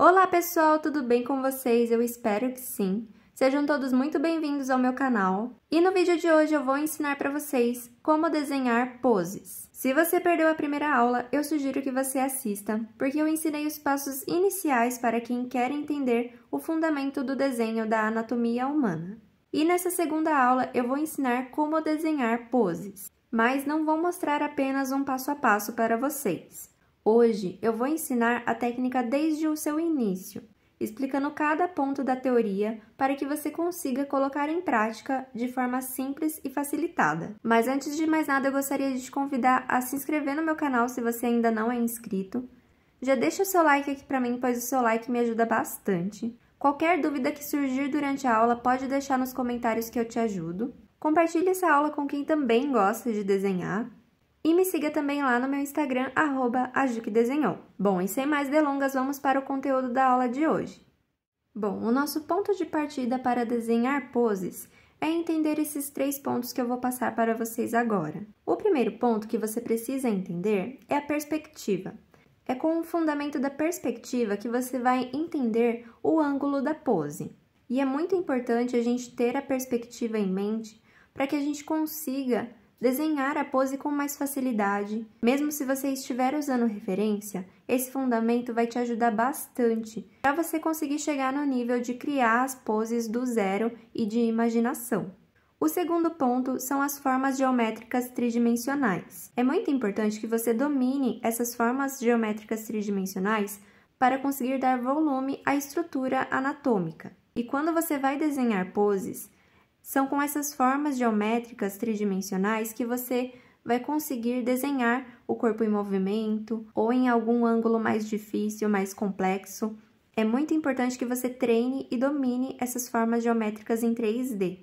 Olá pessoal, tudo bem com vocês? Eu espero que sim. Sejam todos muito bem-vindos ao meu canal. E no vídeo de hoje eu vou ensinar para vocês como desenhar poses. Se você perdeu a primeira aula, eu sugiro que você assista, porque eu ensinei os passos iniciais para quem quer entender o fundamento do desenho da anatomia humana. E nessa segunda aula eu vou ensinar como desenhar poses, mas não vou mostrar apenas um passo a passo para vocês. Hoje eu vou ensinar a técnica desde o seu início, explicando cada ponto da teoria para que você consiga colocar em prática de forma simples e facilitada. Mas antes de mais nada, eu gostaria de te convidar a se inscrever no meu canal se você ainda não é inscrito. Já deixa o seu like aqui para mim, pois o seu like me ajuda bastante. Qualquer dúvida que surgir durante a aula, pode deixar nos comentários que eu te ajudo. Compartilhe essa aula com quem também gosta de desenhar. E me siga também lá no meu Instagram, @ajuquedesenhou. Bom, e sem mais delongas, vamos para o conteúdo da aula de hoje. Bom, o nosso ponto de partida para desenhar poses é entender esses 3 pontos que eu vou passar para vocês agora. O primeiro ponto que você precisa entender é a perspectiva. É com o fundamento da perspectiva que você vai entender o ângulo da pose. E é muito importante a gente ter a perspectiva em mente para que a gente consiga desenhar a pose com mais facilidade. Mesmo se você estiver usando referência, esse fundamento vai te ajudar bastante para você conseguir chegar no nível de criar as poses do zero e de imaginação. O segundo ponto são as formas geométricas tridimensionais. É muito importante que você domine essas formas geométricas tridimensionais para conseguir dar volume à estrutura anatômica. E quando você vai desenhar poses, são com essas formas geométricas tridimensionais que você vai conseguir desenhar o corpo em movimento ou em algum ângulo mais difícil, mais complexo. É muito importante que você treine e domine essas formas geométricas em 3D.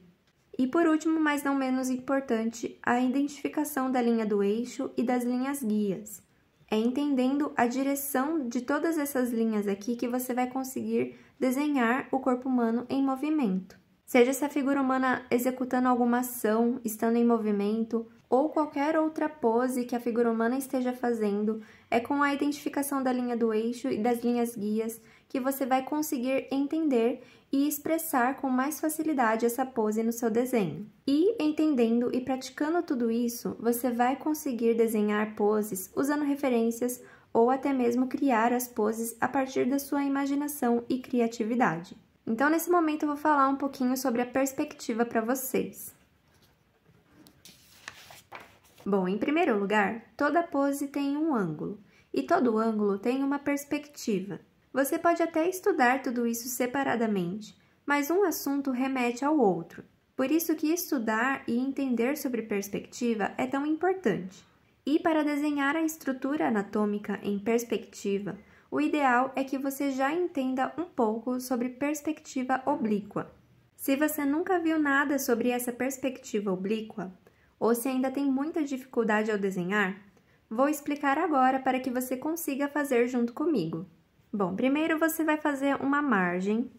E por último, mas não menos importante, a identificação da linha do eixo e das linhas guias. É entendendo a direção de todas essas linhas aqui que você vai conseguir desenhar o corpo humano em movimento. Seja essa figura humana executando alguma ação, estando em movimento, ou qualquer outra pose que a figura humana esteja fazendo, é com a identificação da linha do eixo e das linhas guias que você vai conseguir entender e expressar com mais facilidade essa pose no seu desenho. E entendendo e praticando tudo isso, você vai conseguir desenhar poses usando referências ou até mesmo criar as poses a partir da sua imaginação e criatividade. Então, nesse momento, eu vou falar um pouquinho sobre a perspectiva para vocês. Bom, em primeiro lugar, toda pose tem um ângulo, e todo ângulo tem uma perspectiva. Você pode até estudar tudo isso separadamente, mas um assunto remete ao outro. Por isso que estudar e entender sobre perspectiva é tão importante. E para desenhar a estrutura anatômica em perspectiva, o ideal é que você já entenda um pouco sobre perspectiva oblíqua. Se você nunca viu nada sobre essa perspectiva oblíqua, ou se ainda tem muita dificuldade ao desenhar, vou explicar agora para que você consiga fazer junto comigo. Bom, primeiro você vai fazer uma margem.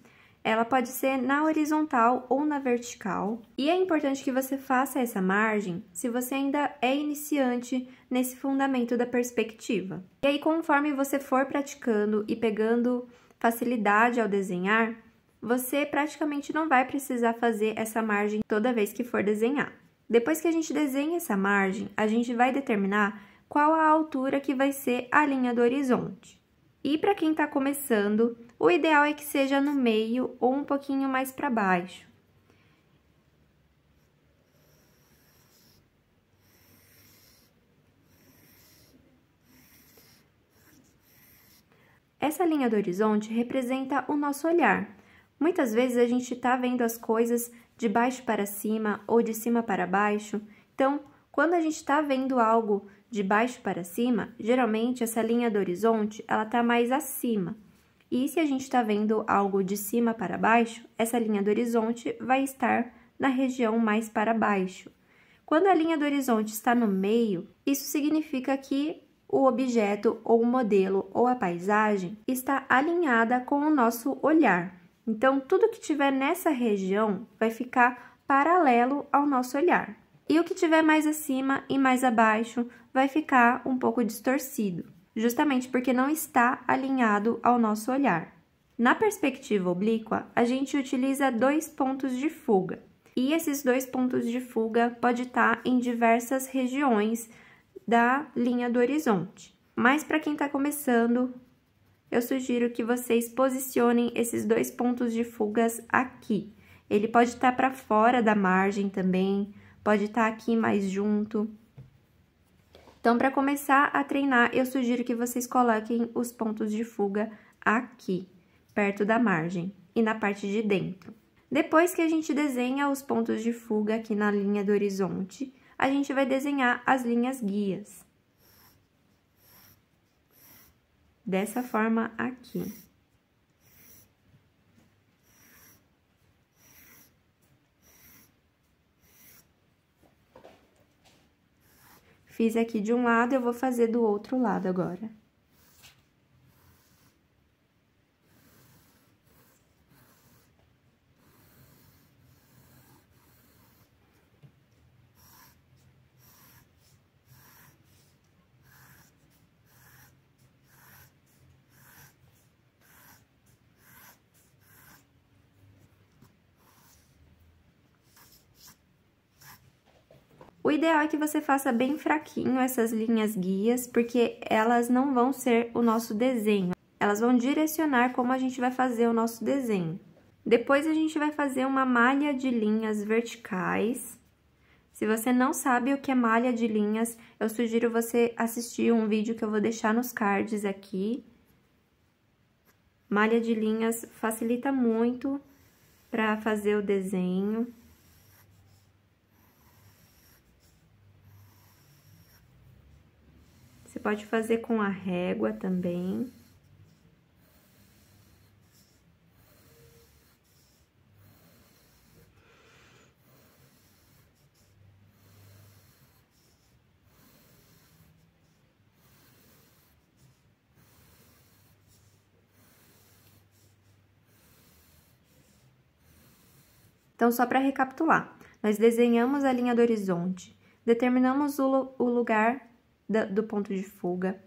Ela pode ser na horizontal ou na vertical. E é importante que você faça essa margem se você ainda é iniciante nesse fundamento da perspectiva. E aí, conforme você for praticando e pegando facilidade ao desenhar, você praticamente não vai precisar fazer essa margem toda vez que for desenhar. Depois que a gente desenha essa margem, a gente vai determinar qual a altura que vai ser a linha do horizonte. E para quem está começando, o ideal é que seja no meio ou um pouquinho mais para baixo. Essa linha do horizonte representa o nosso olhar. Muitas vezes a gente está vendo as coisas de baixo para cima ou de cima para baixo. Então, quando a gente está vendo algo de baixo para cima, geralmente essa linha do horizonte ela está mais acima. E se a gente está vendo algo de cima para baixo, essa linha do horizonte vai estar na região mais para baixo. Quando a linha do horizonte está no meio, isso significa que o objeto ou o modelo ou a paisagem está alinhada com o nosso olhar. Então, tudo que tiver nessa região vai ficar paralelo ao nosso olhar. E o que tiver mais acima e mais abaixo vai ficar um pouco distorcido, justamente porque não está alinhado ao nosso olhar. Na perspectiva oblíqua, a gente utiliza 2 pontos de fuga. E esses 2 pontos de fuga pode estar em diversas regiões da linha do horizonte. Mas para quem está começando, eu sugiro que vocês posicionem esses 2 pontos de fugas aqui. Ele pode estar para fora da margem também, pode estar aqui mais junto. Então, para começar a treinar, eu sugiro que vocês coloquem os pontos de fuga aqui, perto da margem e na parte de dentro. Depois que a gente desenha os pontos de fuga aqui na linha do horizonte, a gente vai desenhar as linhas guias. Dessa forma aqui. Fiz aqui de um lado, eu vou fazer do outro lado agora. O ideal é que você faça bem fraquinho essas linhas guias, porque elas não vão ser o nosso desenho. Elas vão direcionar como a gente vai fazer o nosso desenho. Depois, a gente vai fazer uma malha de linhas verticais. Se você não sabe o que é malha de linhas, eu sugiro você assistir um vídeo que eu vou deixar nos cards aqui. Malha de linhas facilita muito para fazer o desenho. Você pode fazer com a régua também. Então, só para recapitular, nós desenhamos a linha do horizonte, determinamos o lugar do ponto de fuga,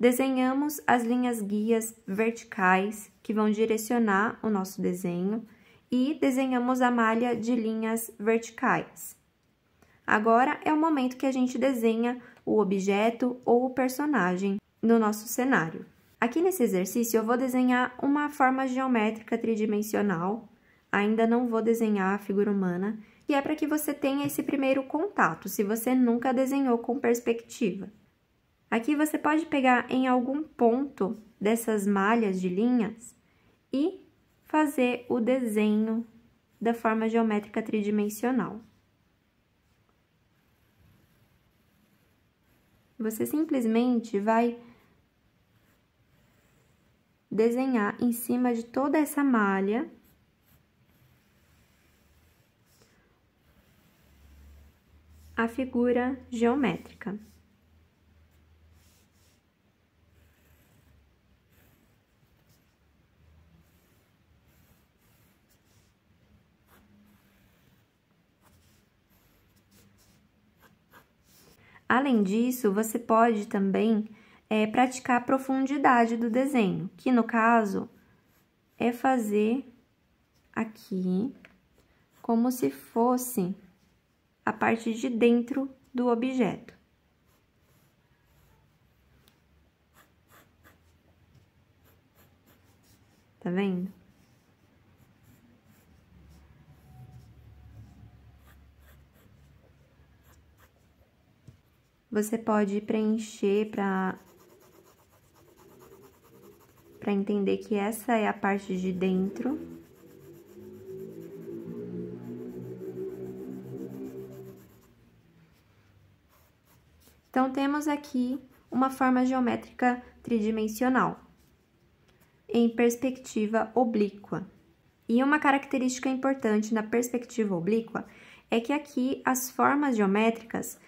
desenhamos as linhas guias verticais que vão direcionar o nosso desenho e desenhamos a malha de linhas verticais. Agora é o momento que a gente desenha o objeto ou o personagem no nosso cenário. Aqui nesse exercício eu vou desenhar uma forma geométrica tridimensional. Ainda não vou desenhar a figura humana, e é para que você tenha esse primeiro contato, se você nunca desenhou com perspectiva. Aqui você pode pegar em algum ponto dessas malhas de linhas e fazer o desenho da forma geométrica tridimensional. Você simplesmente vai desenhar em cima de toda essa malha a figura geométrica. Além disso, você pode também praticar a profundidade do desenho, que no caso é fazer aqui como se fosse a parte de dentro do objeto. Tá vendo? Você pode preencher para entender que essa é a parte de dentro. Então, temos aqui uma forma geométrica tridimensional, em perspectiva oblíqua. E uma característica importante na perspectiva oblíqua é que aqui as formas geométricas,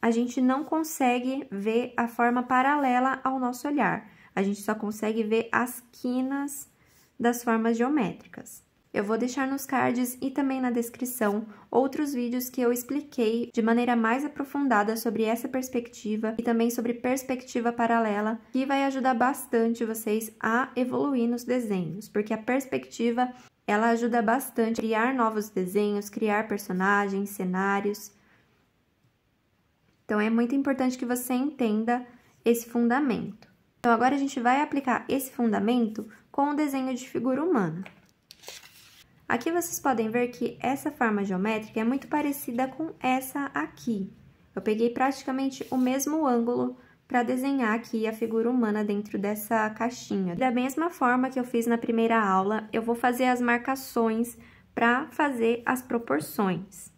a gente não consegue ver a forma paralela ao nosso olhar. A gente só consegue ver as quinas das formas geométricas. Eu vou deixar nos cards e também na descrição outros vídeos que eu expliquei de maneira mais aprofundada sobre essa perspectiva e também sobre perspectiva paralela, que vai ajudar bastante vocês a evoluir nos desenhos, porque a perspectiva, ela ajuda bastante a criar novos desenhos, criar personagens, cenários. Então, é muito importante que você entenda esse fundamento. Então, agora a gente vai aplicar esse fundamento com o desenho de figura humana. Aqui vocês podem ver que essa forma geométrica é muito parecida com essa aqui. Eu peguei praticamente o mesmo ângulo para desenhar aqui a figura humana dentro dessa caixinha. Da mesma forma que eu fiz na primeira aula, eu vou fazer as marcações para fazer as proporções.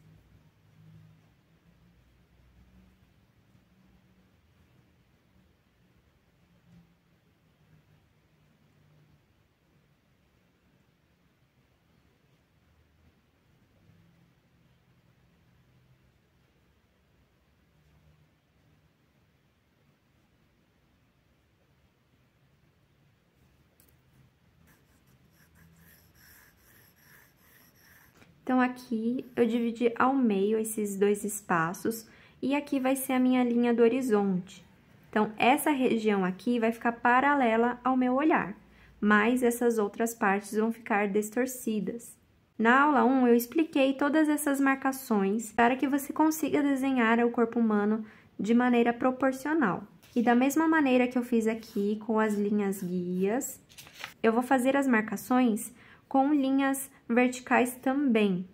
Então, aqui eu dividi ao meio esses dois espaços e aqui vai ser a minha linha do horizonte. Então, essa região aqui vai ficar paralela ao meu olhar, mas essas outras partes vão ficar distorcidas. Na aula 1, eu expliquei todas essas marcações para que você consiga desenhar o corpo humano de maneira proporcional. E da mesma maneira que eu fiz aqui com as linhas guias, eu vou fazer as marcações com linhas verticais também.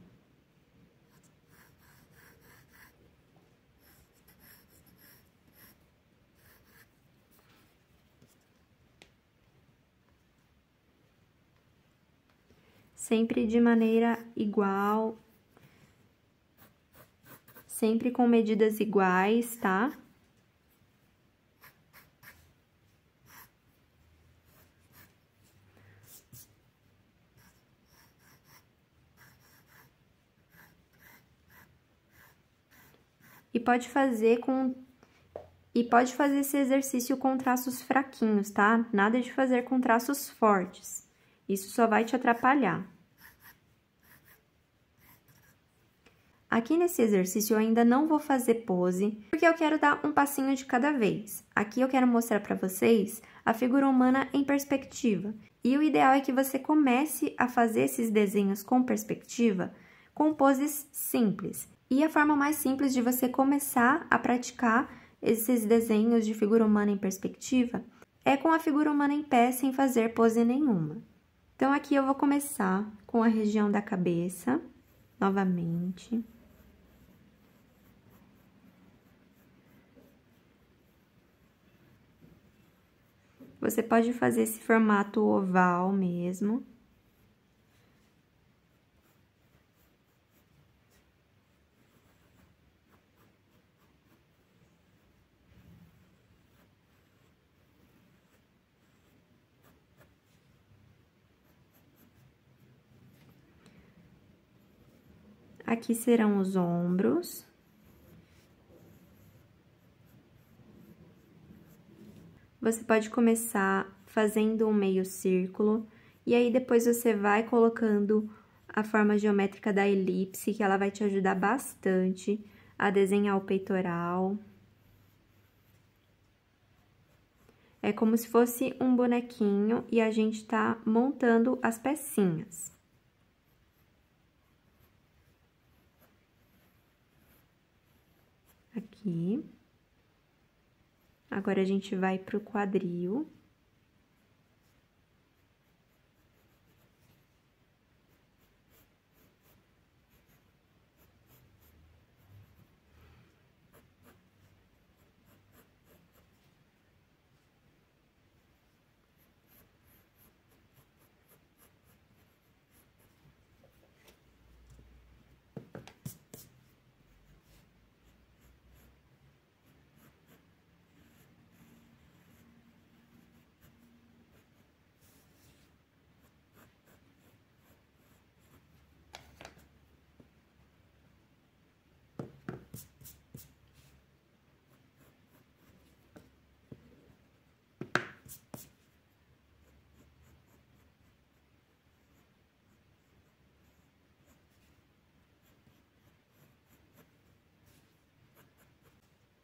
Sempre de maneira igual, sempre com medidas iguais, tá? E pode fazer esse exercício com traços fraquinhos, tá? Nada de fazer com traços fortes. Isso só vai te atrapalhar. Aqui nesse exercício eu ainda não vou fazer pose, porque eu quero dar um passinho de cada vez. Aqui eu quero mostrar para vocês a figura humana em perspectiva. E o ideal é que você comece a fazer esses desenhos com perspectiva com poses simples. E a forma mais simples de você começar a praticar esses desenhos de figura humana em perspectiva é com a figura humana em pé, sem fazer pose nenhuma. Então, aqui eu vou começar com a região da cabeça, novamente. Você pode fazer esse formato oval mesmo. Aqui serão os ombros. Você pode começar fazendo um meio círculo, e aí depois você vai colocando a forma geométrica da elipse, que ela vai te ajudar bastante a desenhar o peitoral. É como se fosse um bonequinho e a gente tá montando as pecinhas. Aqui. Agora, a gente vai pro quadril.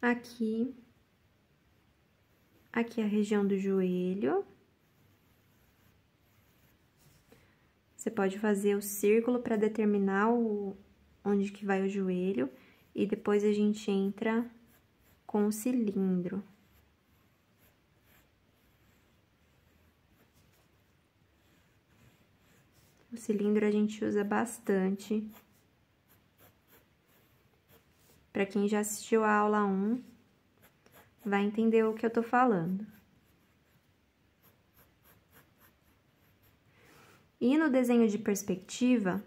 aqui a região do joelho. Você pode fazer o círculo para determinar onde que vai o joelho, e depois a gente entra com o cilindro. O cilindro a gente usa bastante. Para quem já assistiu a aula 1, vai entender o que eu tô falando. E no desenho de perspectiva,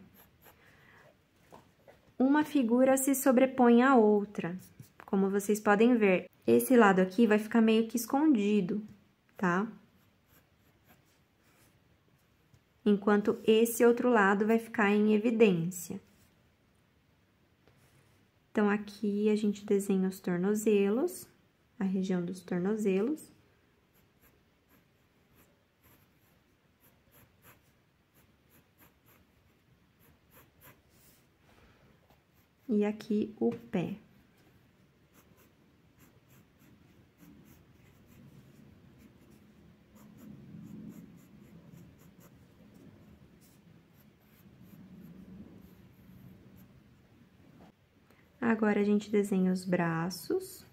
uma figura se sobrepõe à outra. Como vocês podem ver, esse lado aqui vai ficar meio que escondido, tá? Enquanto esse outro lado vai ficar em evidência. Então, aqui a gente desenha os tornozelos, a região dos tornozelos. E aqui o pé. Agora, a gente desenha os braços.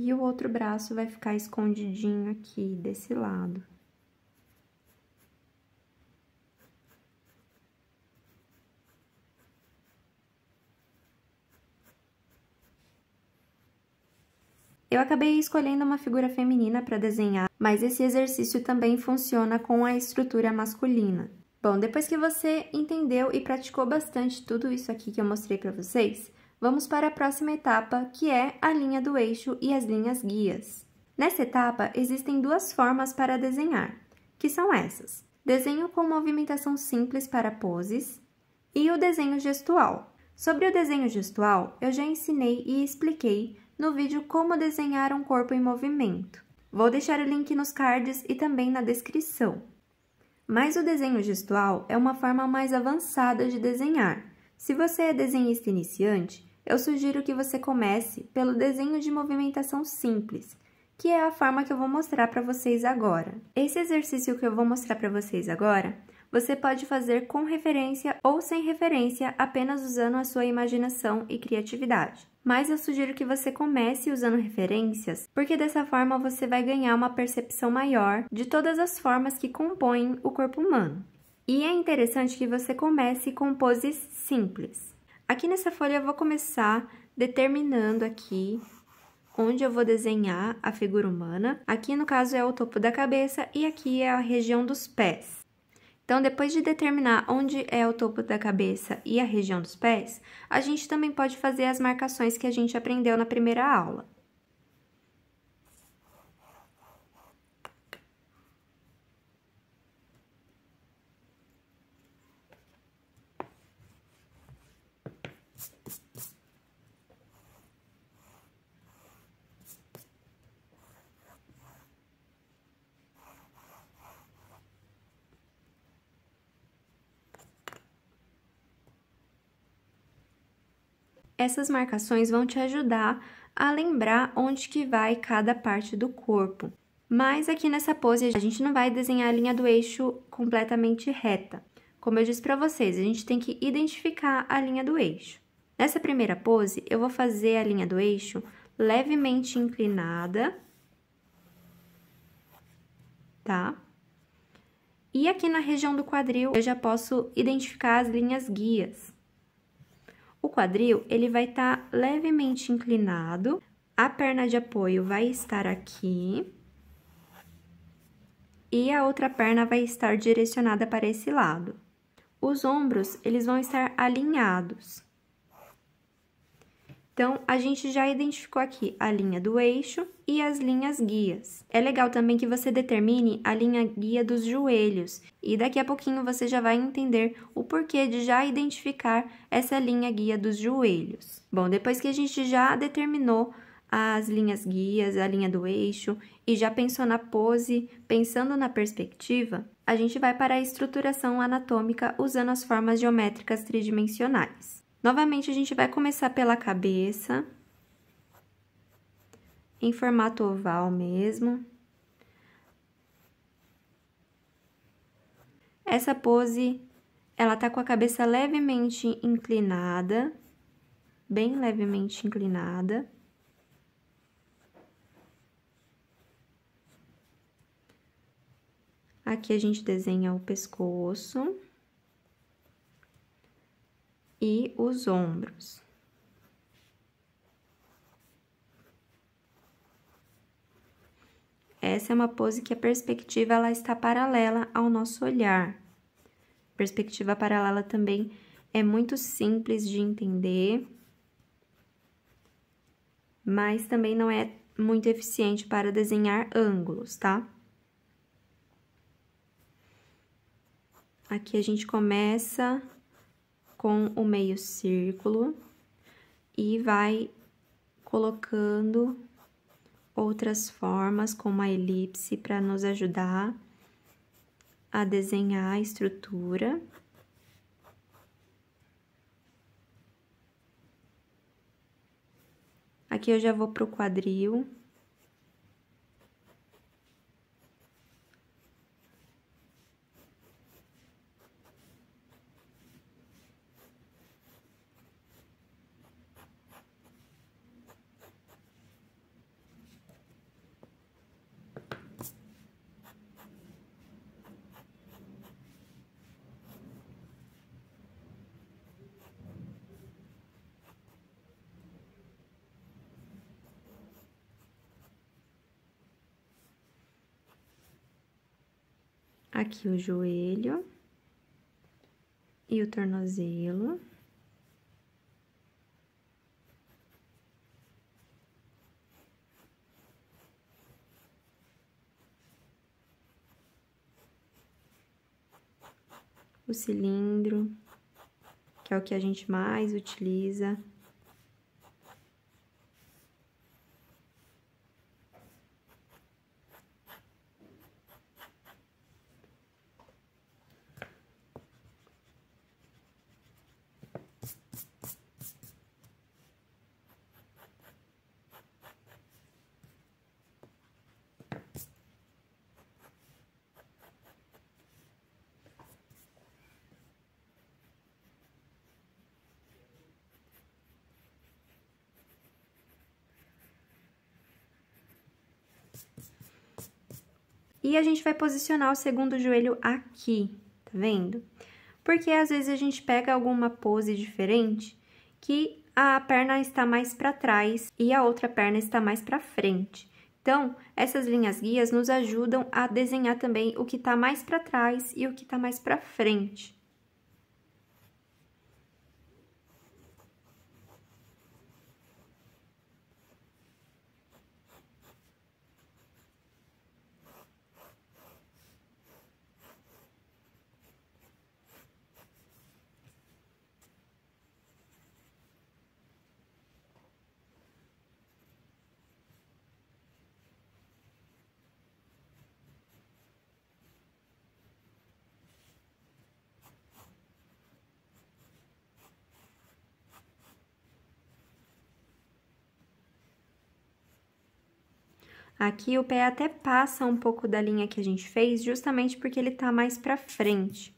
E o outro braço vai ficar escondidinho aqui, desse lado. Eu acabei escolhendo uma figura feminina para desenhar, mas esse exercício também funciona com a estrutura masculina. Bom, depois que você entendeu e praticou bastante tudo isso aqui que eu mostrei para vocês, vamos para a próxima etapa, que é a linha do eixo e as linhas guias. Nessa etapa, existem duas formas para desenhar, que são essas: desenho com movimentação simples para poses e o desenho gestual. Sobre o desenho gestual, eu já ensinei e expliquei no vídeo como desenhar um corpo em movimento. Vou deixar o link nos cards e também na descrição. Mas o desenho gestual é uma forma mais avançada de desenhar. Se você é desenhista iniciante, eu sugiro que você comece pelo desenho de movimentação simples, que é a forma que eu vou mostrar para vocês agora. Esse exercício que eu vou mostrar para vocês agora, você pode fazer com referência ou sem referência, apenas usando a sua imaginação e criatividade. Mas eu sugiro que você comece usando referências, porque dessa forma você vai ganhar uma percepção maior de todas as formas que compõem o corpo humano. E é interessante que você comece com poses simples. Aqui nessa folha eu vou começar determinando aqui onde eu vou desenhar a figura humana. Aqui no caso é o topo da cabeça e aqui é a região dos pés. Então, depois de determinar onde é o topo da cabeça e a região dos pés, a gente também pode fazer as marcações que a gente aprendeu na primeira aula. Essas marcações vão te ajudar a lembrar onde que vai cada parte do corpo. Mas aqui nessa pose, a gente não vai desenhar a linha do eixo completamente reta. Como eu disse para vocês, a gente tem que identificar a linha do eixo. Nessa primeira pose, eu vou fazer a linha do eixo levemente inclinada, tá? E aqui na região do quadril, eu já posso identificar as linhas guias. O quadril, ele vai estar levemente inclinado, a perna de apoio vai estar aqui e a outra perna vai estar direcionada para esse lado. Os ombros, eles vão estar alinhados. Então, a gente já identificou aqui a linha do eixo e as linhas guias. É legal também que você determine a linha guia dos joelhos e daqui a pouquinho você já vai entender o porquê de já identificar essa linha guia dos joelhos. Bom, depois que a gente já determinou as linhas guias, a linha do eixo e já pensou na pose, pensando na perspectiva, a gente vai para a estruturação anatômica usando as formas geométricas tridimensionais. Novamente, a gente vai começar pela cabeça, em formato oval mesmo. Essa pose, ela tá com a cabeça levemente inclinada, bem levemente inclinada. Aqui a gente desenha o pescoço e os ombros. Essa é uma pose que a perspectiva ela está paralela ao nosso olhar. Perspectiva paralela também é muito simples de entender, mas também não é muito eficiente para desenhar ângulos, tá? Aqui a gente começa com o meio círculo e vai colocando outras formas, como a elipse, para nos ajudar a desenhar a estrutura. Aqui eu já vou pro quadril. Aqui o joelho e o tornozelo. O cilindro, que é o que a gente mais utiliza. E a gente vai posicionar o segundo joelho aqui, tá vendo? Porque às vezes a gente pega alguma pose diferente que a perna está mais para trás e a outra perna está mais para frente. Então, essas linhas guias nos ajudam a desenhar também o que está mais para trás e o que está mais para frente. Aqui o pé até passa um pouco da linha que a gente fez, justamente porque ele tá mais pra frente.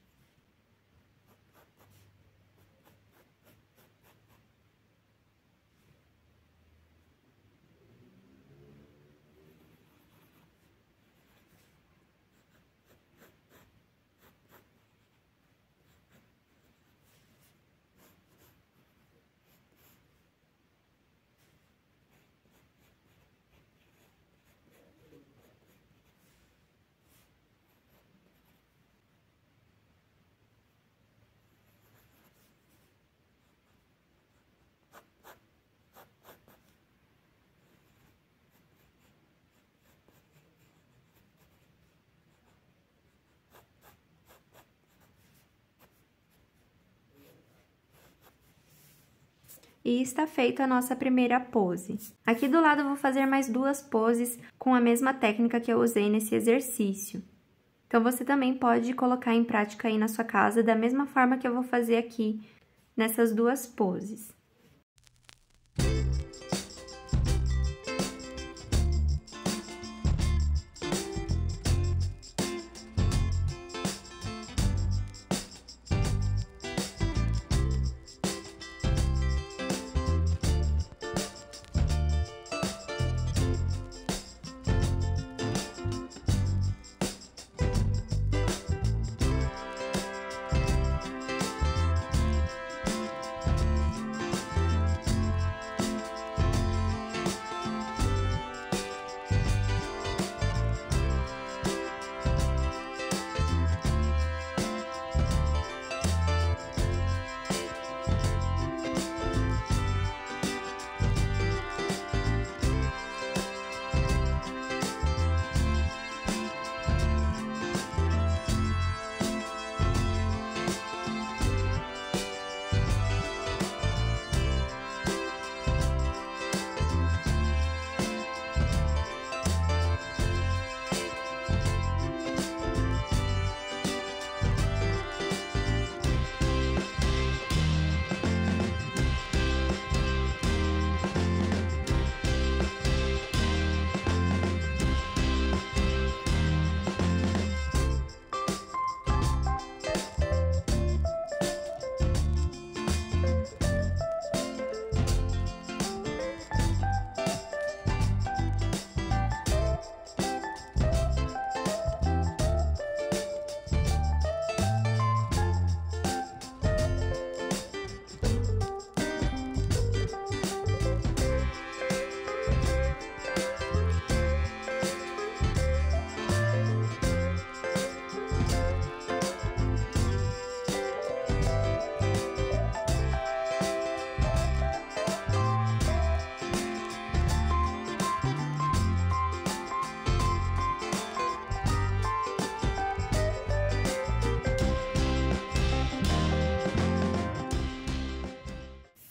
E está feita a nossa primeira pose. Aqui do lado eu vou fazer mais 2 poses com a mesma técnica que eu usei nesse exercício. Então, você também pode colocar em prática aí na sua casa, da mesma forma que eu vou fazer aqui nessas 2 poses.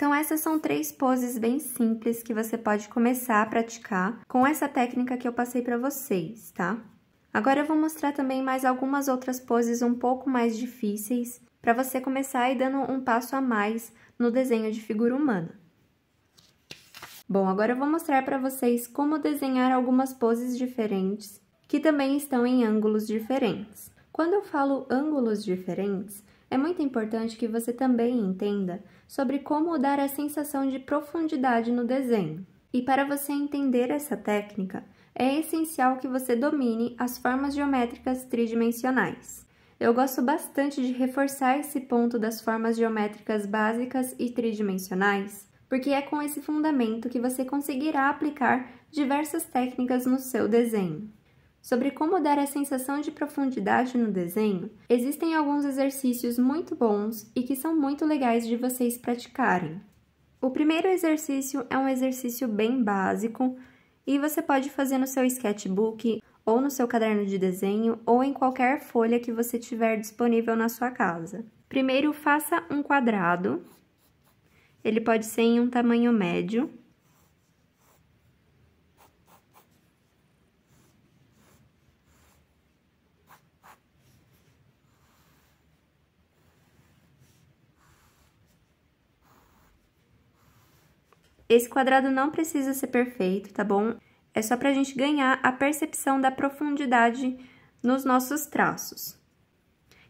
Então, essas são 3 poses bem simples que você pode começar a praticar com essa técnica que eu passei para vocês, tá? Agora eu vou mostrar também mais algumas outras poses um pouco mais difíceis para você começar aí dando um passo a mais no desenho de figura humana. Bom, agora eu vou mostrar para vocês como desenhar algumas poses diferentes que também estão em ângulos diferentes. Quando eu falo ângulos diferentes, é muito importante que você também entenda sobre como dar a sensação de profundidade no desenho. E para você entender essa técnica, é essencial que você domine as formas geométricas tridimensionais. Eu gosto bastante de reforçar esse ponto das formas geométricas básicas e tridimensionais, porque é com esse fundamento que você conseguirá aplicar diversas técnicas no seu desenho. Sobre como dar a sensação de profundidade no desenho, existem alguns exercícios muito bons e que são muito legais de vocês praticarem. O primeiro exercício é um exercício bem básico e você pode fazer no seu sketchbook ou no seu caderno de desenho ou em qualquer folha que você tiver disponível na sua casa. Primeiro, faça um quadrado. Ele pode ser em um tamanho médio. Esse quadrado não precisa ser perfeito, tá bom? É só pra gente ganhar a percepção da profundidade nos nossos traços.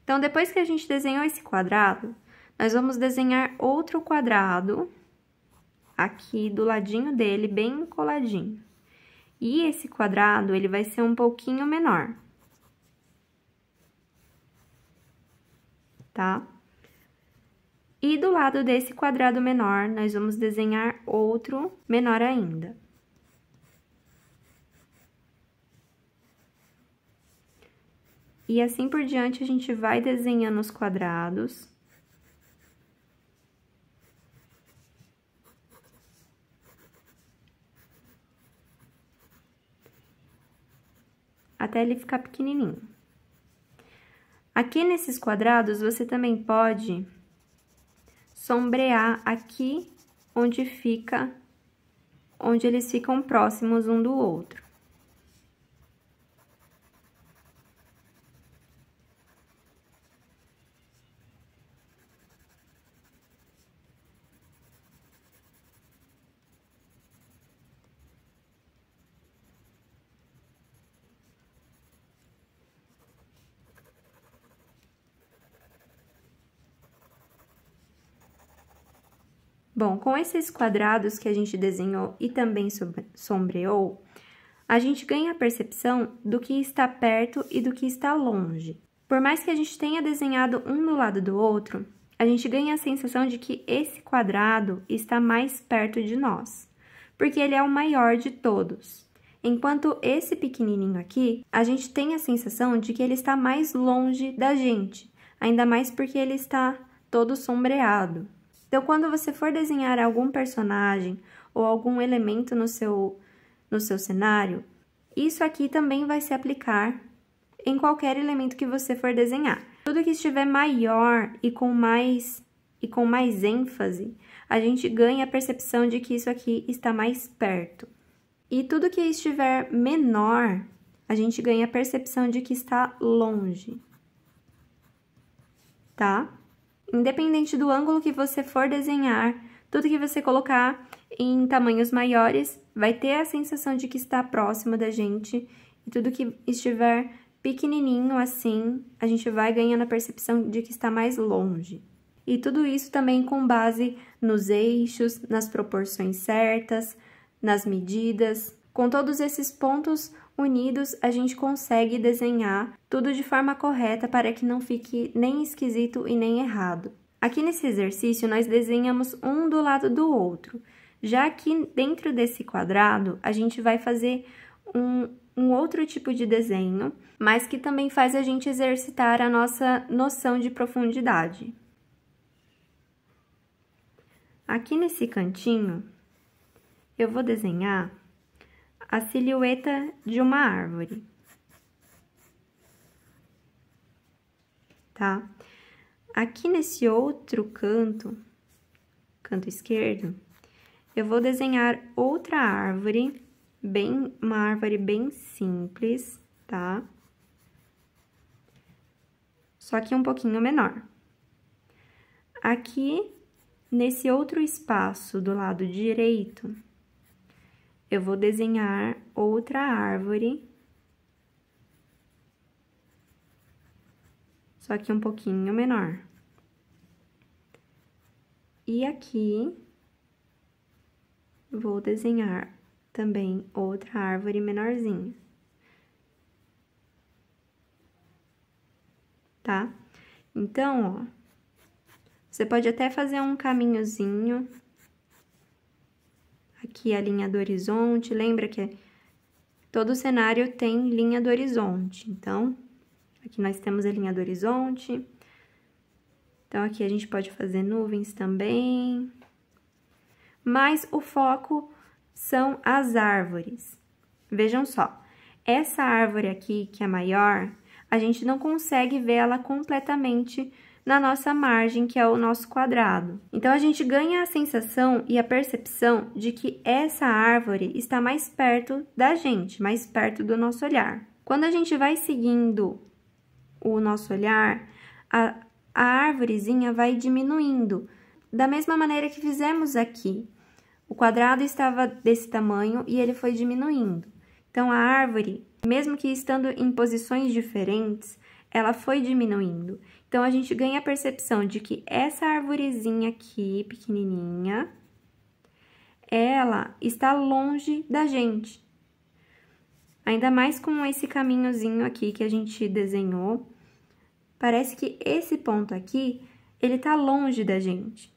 Então, depois que a gente desenhou esse quadrado, nós vamos desenhar outro quadrado aqui do ladinho dele, bem coladinho. E esse quadrado, ele vai ser um pouquinho menor. Tá? E do lado desse quadrado menor, nós vamos desenhar outro menor ainda. E assim por diante, a gente vai desenhando os quadrados. Até ele ficar pequenininho. Aqui nesses quadrados, você também pode sombrear aqui onde eles ficam próximos um do outro. Bom, com esses quadrados que a gente desenhou e também sombreou, a gente ganha a percepção do que está perto e do que está longe. Por mais que a gente tenha desenhado um do lado do outro, a gente ganha a sensação de que esse quadrado está mais perto de nós, porque ele é o maior de todos. Enquanto esse pequenininho aqui, a gente tem a sensação de que ele está mais longe da gente, ainda mais porque ele está todo sombreado. Então, quando você for desenhar algum personagem ou algum elemento no seu cenário, isso aqui também vai se aplicar em qualquer elemento que você for desenhar. Tudo que estiver maior e com mais ênfase, a gente ganha a percepção de que isso aqui está mais perto. E tudo que estiver menor, a gente ganha a percepção de que está longe, tá? Independente do ângulo que você for desenhar, tudo que você colocar em tamanhos maiores vai ter a sensação de que está próximo da gente, e tudo que estiver pequenininho assim, a gente vai ganhando a percepção de que está mais longe. E tudo isso também com base nos eixos, nas proporções certas, nas medidas. Com todos esses pontos unidos, a gente consegue desenhar tudo de forma correta para que não fique nem esquisito e nem errado. Aqui nesse exercício, nós desenhamos um do lado do outro. Já aqui dentro desse quadrado, a gente vai fazer um outro tipo de desenho, mas que também faz a gente exercitar a nossa noção de profundidade. Aqui nesse cantinho, eu vou desenhar a silhueta de uma árvore, tá? Aqui nesse outro canto esquerdo, eu vou desenhar outra árvore, uma árvore bem simples, tá? Só que um pouquinho menor. Aqui, nesse outro espaço do lado direito, eu vou desenhar outra árvore, só que um pouquinho menor. E aqui, vou desenhar também outra árvore menorzinha. Tá? Então, ó, você pode até fazer um caminhozinho. Aqui a linha do horizonte, lembra que todo cenário tem linha do horizonte. Então, aqui nós temos a linha do horizonte. Então, aqui a gente pode fazer nuvens também. Mas o foco são as árvores. Vejam só, essa árvore aqui, que é maior, a gente não consegue vê-la completamente na nossa margem, que é o nosso quadrado. Então, a gente ganha a sensação e a percepção de que essa árvore está mais perto da gente, mais perto do nosso olhar. Quando a gente vai seguindo o nosso olhar, a árvorezinha vai diminuindo, da mesma maneira que fizemos aqui. O quadrado estava desse tamanho e ele foi diminuindo. Então, a árvore, mesmo que estando em posições diferentes, ela foi diminuindo. Então, a gente ganha a percepção de que essa arvorezinha aqui, pequenininha, ela está longe da gente. Ainda mais com esse caminhozinho aqui que a gente desenhou, parece que esse ponto aqui, ele tá longe da gente.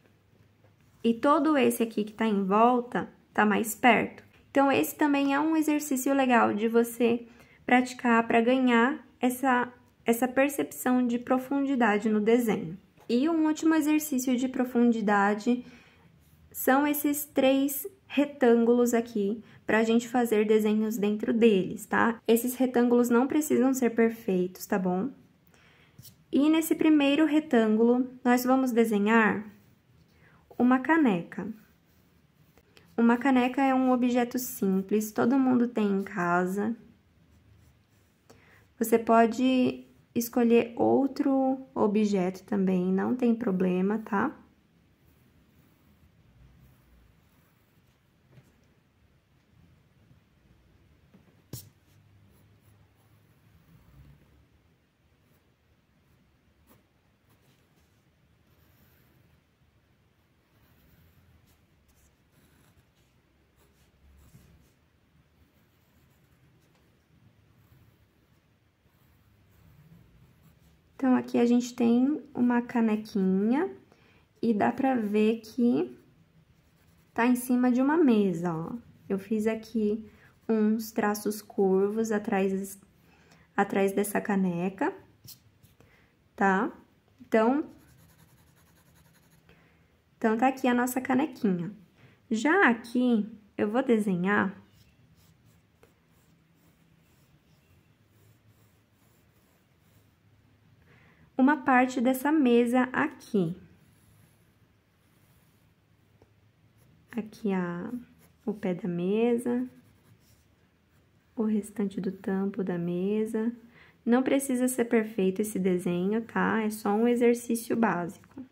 E todo esse aqui que tá em volta, tá mais perto. Então, esse também é um exercício legal de você praticar para ganhar essa percepção de profundidade no desenho. E um último exercício de profundidade são esses 3 retângulos aqui, para a gente fazer desenhos dentro deles, tá? Esses retângulos não precisam ser perfeitos, tá bom? E nesse primeiro retângulo, nós vamos desenhar uma caneca. Uma caneca é um objeto simples, todo mundo tem em casa. Você pode escolher outro objeto também, não tem problema, tá? Então, aqui a gente tem uma canequinha e dá pra ver que tá em cima de uma mesa, ó. Eu fiz aqui uns traços curvos atrás dessa caneca, tá? Então, tá aqui a nossa canequinha. Já aqui, eu vou desenhar uma parte dessa mesa aqui. Aqui o pé da mesa, o restante do tampo da mesa. Não precisa ser perfeito esse desenho, tá? É só um exercício básico.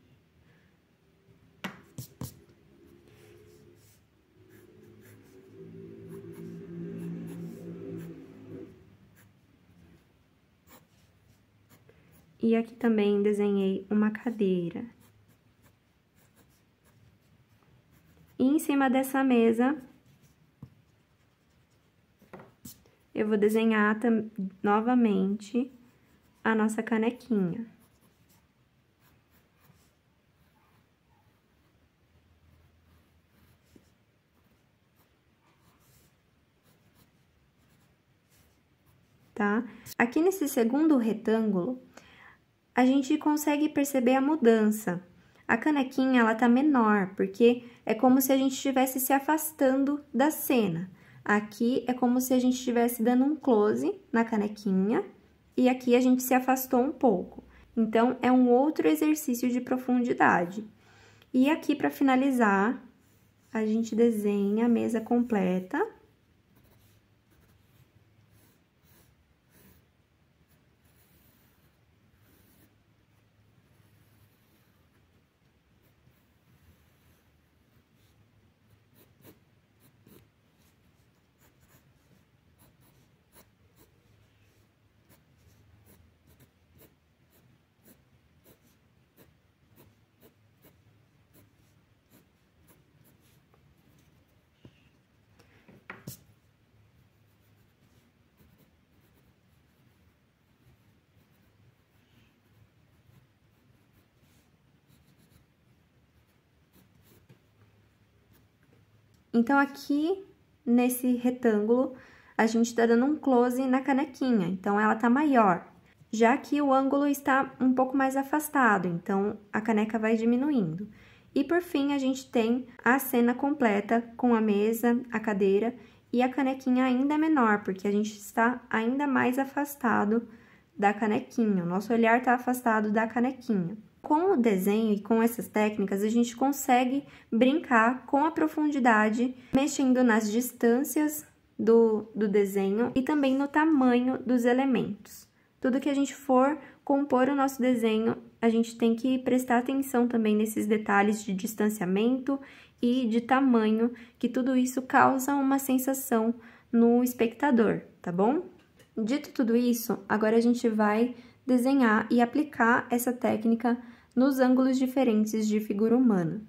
E aqui também desenhei uma cadeira. E em cima dessa mesa, eu vou desenhar novamente a nossa canequinha. Tá? Aqui nesse segundo retângulo, a gente consegue perceber a mudança. A canequinha, ela tá menor, porque é como se a gente estivesse se afastando da cena. Aqui é como se a gente estivesse dando um close na canequinha, e aqui a gente se afastou um pouco. Então, é um outro exercício de profundidade. E aqui, para finalizar, a gente desenha a mesa completa. Então, aqui, nesse retângulo, a gente tá dando um close na canequinha, então, ela tá maior. Já que o ângulo está um pouco mais afastado, então, a caneca vai diminuindo. E, por fim, a gente tem a cena completa com a mesa, a cadeira e a canequinha ainda menor, porque a gente está ainda mais afastado da canequinha. O nosso olhar está afastado da canequinha. Com o desenho e com essas técnicas, a gente consegue brincar com a profundidade, mexendo nas distâncias do desenho e também no tamanho dos elementos. Tudo que a gente for compor o nosso desenho, a gente tem que prestar atenção também nesses detalhes de distanciamento e de tamanho, que tudo isso causa uma sensação no espectador, tá bom? Dito tudo isso, agora a gente vai desenhar e aplicar essa técnica nos ângulos diferentes de figura humana.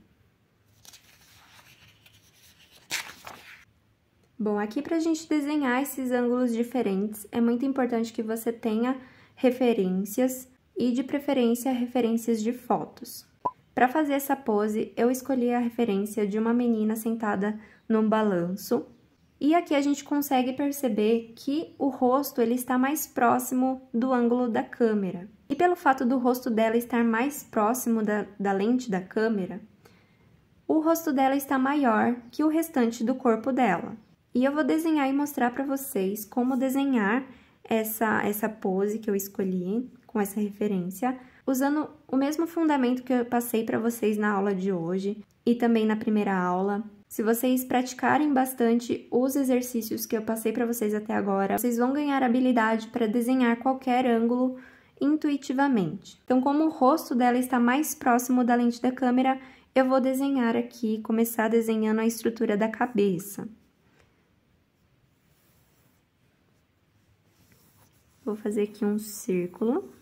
Bom, aqui para a gente desenhar esses ângulos diferentes, é muito importante que você tenha referências e, de preferência, referências de fotos. Para fazer essa pose, eu escolhi a referência de uma menina sentada num balanço. E aqui a gente consegue perceber que o rosto ele está mais próximo do ângulo da câmera. E pelo fato do rosto dela estar mais próximo da lente da câmera, o rosto dela está maior que o restante do corpo dela. E eu vou desenhar e mostrar para vocês como desenhar essa pose que eu escolhi com essa referência, usando o mesmo fundamento que eu passei para vocês na aula de hoje e também na primeira aula. Se vocês praticarem bastante os exercícios que eu passei para vocês até agora, vocês vão ganhar habilidade para desenhar qualquer ângulo intuitivamente. Então, como o rosto dela está mais próximo da lente da câmera, eu vou desenhar aqui, começar desenhando a estrutura da cabeça. Vou fazer aqui um círculo.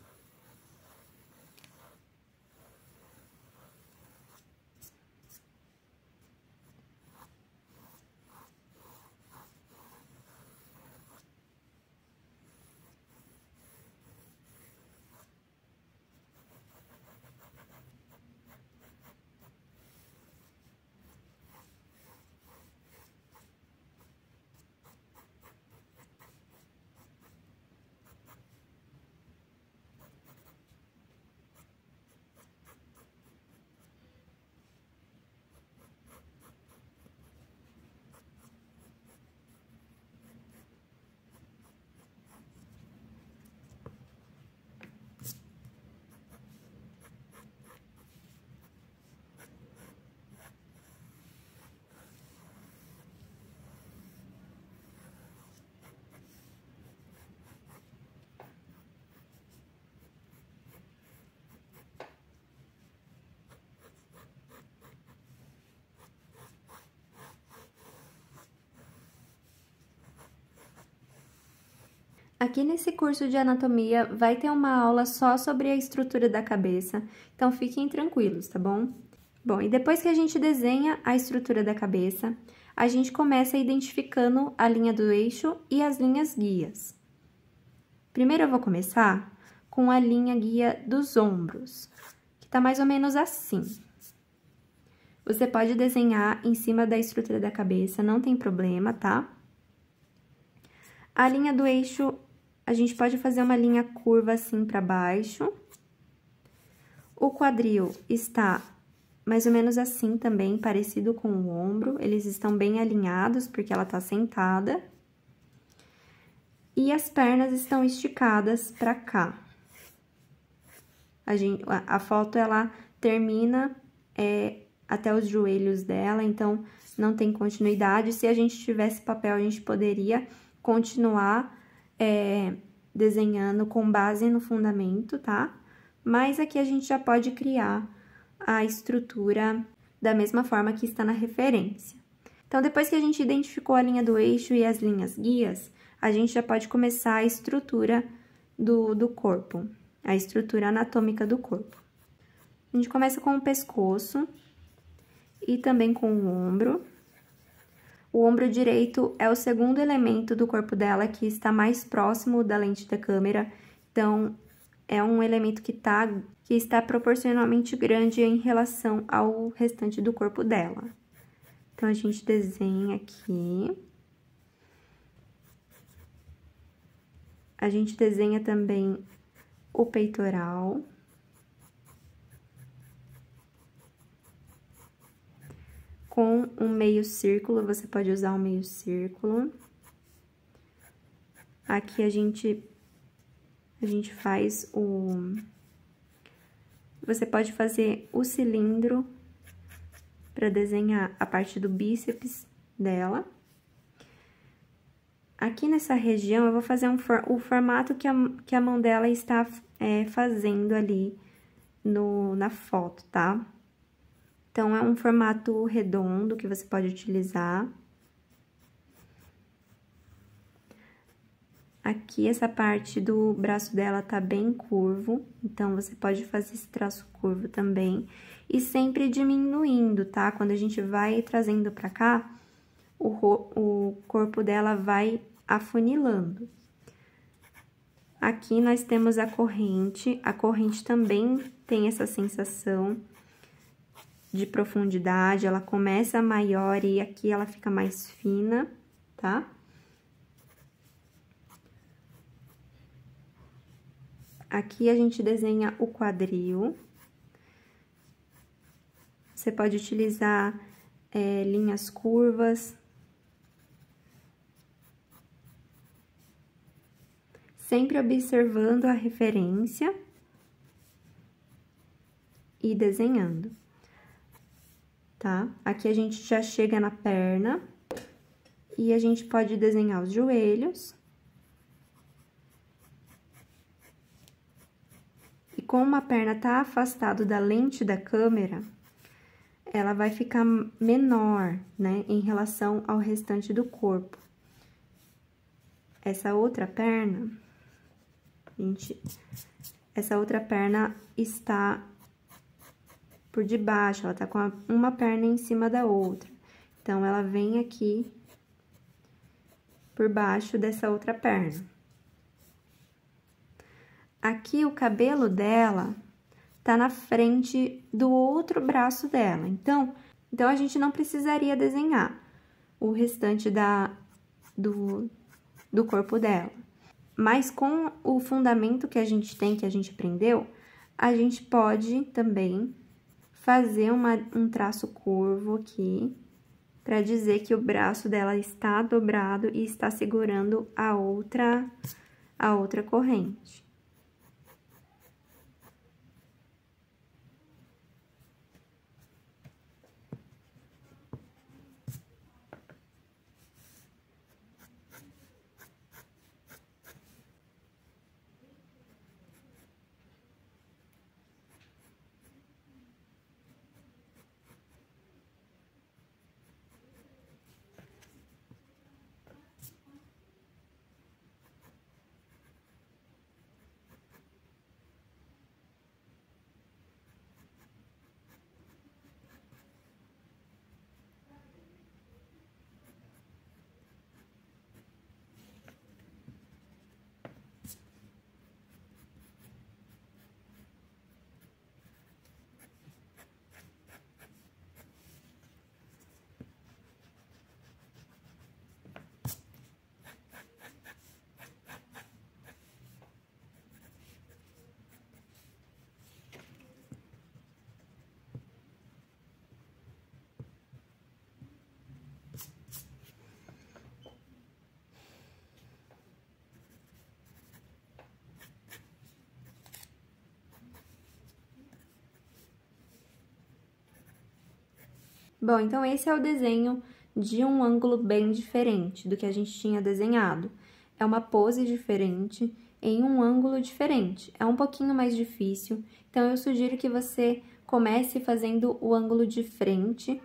Aqui nesse curso de anatomia vai ter uma aula só sobre a estrutura da cabeça, então fiquem tranquilos, tá bom? Bom, e depois que a gente desenha a estrutura da cabeça, a gente começa identificando a linha do eixo e as linhas guias. Primeiro eu vou começar com a linha guia dos ombros, que tá mais ou menos assim. Você pode desenhar em cima da estrutura da cabeça, não tem problema, tá? A linha do eixo, a gente pode fazer uma linha curva assim para baixo. O quadril está mais ou menos assim também, parecido com o ombro. Eles estão bem alinhados, porque ela tá sentada. E as pernas estão esticadas para cá. A foto, ela termina até os joelhos dela, então não tem continuidade. Se a gente tivesse papel, a gente poderia continuar desenhando com base no fundamento, tá? Mas aqui a gente já pode criar a estrutura da mesma forma que está na referência. Então, depois que a gente identificou a linha do eixo e as linhas guias, a gente já pode começar a estrutura do corpo, a estrutura anatômica do corpo. A gente começa com o pescoço e também com o ombro. O ombro direito é o segundo elemento do corpo dela que está mais próximo da lente da câmera, então é um elemento que está proporcionalmente grande em relação ao restante do corpo dela. Então, a gente desenha aqui. A gente desenha também o peitoral. Com um meio círculo, você pode usar um meio círculo. Aqui a gente faz você pode fazer o cilindro para desenhar a parte do bíceps dela. Aqui nessa região, eu vou fazer o formato que a mão dela está fazendo ali na foto, tá? Então, é um formato redondo que você pode utilizar. Aqui, essa parte do braço dela tá bem curvo, então, você pode fazer esse traço curvo também. E sempre diminuindo, tá? Quando a gente vai trazendo pra cá, o corpo dela vai afunilando. Aqui, nós temos a corrente também tem essa sensação de profundidade, ela começa maior e aqui ela fica mais fina, tá? Aqui a gente desenha o quadril. Você pode utilizar linhas curvas. Sempre observando a referência e desenhando. tá? Aqui a gente já chega na perna e a gente pode desenhar os joelhos. E como a perna tá afastada da lente da câmera, ela vai ficar menor, né, em relação ao restante do corpo. Essa outra perna, essa outra perna está por debaixo, ela tá com uma perna em cima da outra. Então, ela vem aqui por baixo dessa outra perna. Aqui, o cabelo dela tá na frente do outro braço dela. Então a gente não precisaria desenhar o restante do corpo dela. Mas com o fundamento que a gente tem, que a gente aprendeu, a gente pode também fazer um traço curvo aqui, para dizer que o braço dela está dobrado e está segurando a outra corrente. Bom, então esse é o desenho de um ângulo bem diferente do que a gente tinha desenhado. É uma pose diferente em um ângulo diferente. É um pouquinho mais difícil, então eu sugiro que você comece fazendo o ângulo de frente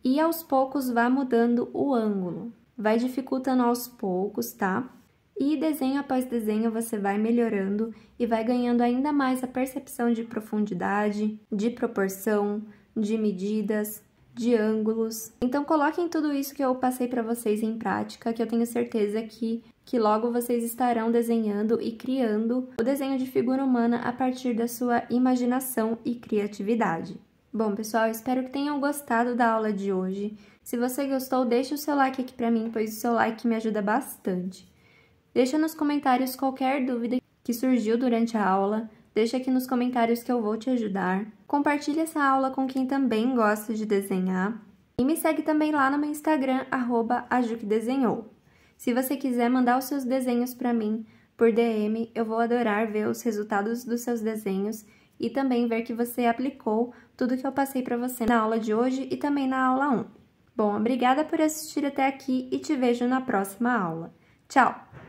e aos poucos vá mudando o ângulo. Vai dificultando aos poucos, tá? E desenho após desenho você vai melhorando e vai ganhando ainda mais a percepção de profundidade, de proporção, de medidas, de ângulos. Então, coloquem tudo isso que eu passei para vocês em prática, que eu tenho certeza que logo vocês estarão desenhando e criando o desenho de figura humana a partir da sua imaginação e criatividade. Bom, pessoal, eu espero que tenham gostado da aula de hoje. Se você gostou, deixe o seu like aqui para mim, pois o seu like me ajuda bastante. Deixa nos comentários qualquer dúvida que surgiu durante a aula. Deixa aqui nos comentários que eu vou te ajudar. Compartilhe essa aula com quem também gosta de desenhar. E me segue também lá no meu Instagram, @ajuquedesenhou. Se você quiser mandar os seus desenhos para mim por DM, eu vou adorar ver os resultados dos seus desenhos e também ver que você aplicou tudo que eu passei para você na aula de hoje e também na aula 1. Bom, obrigada por assistir até aqui e te vejo na próxima aula. Tchau!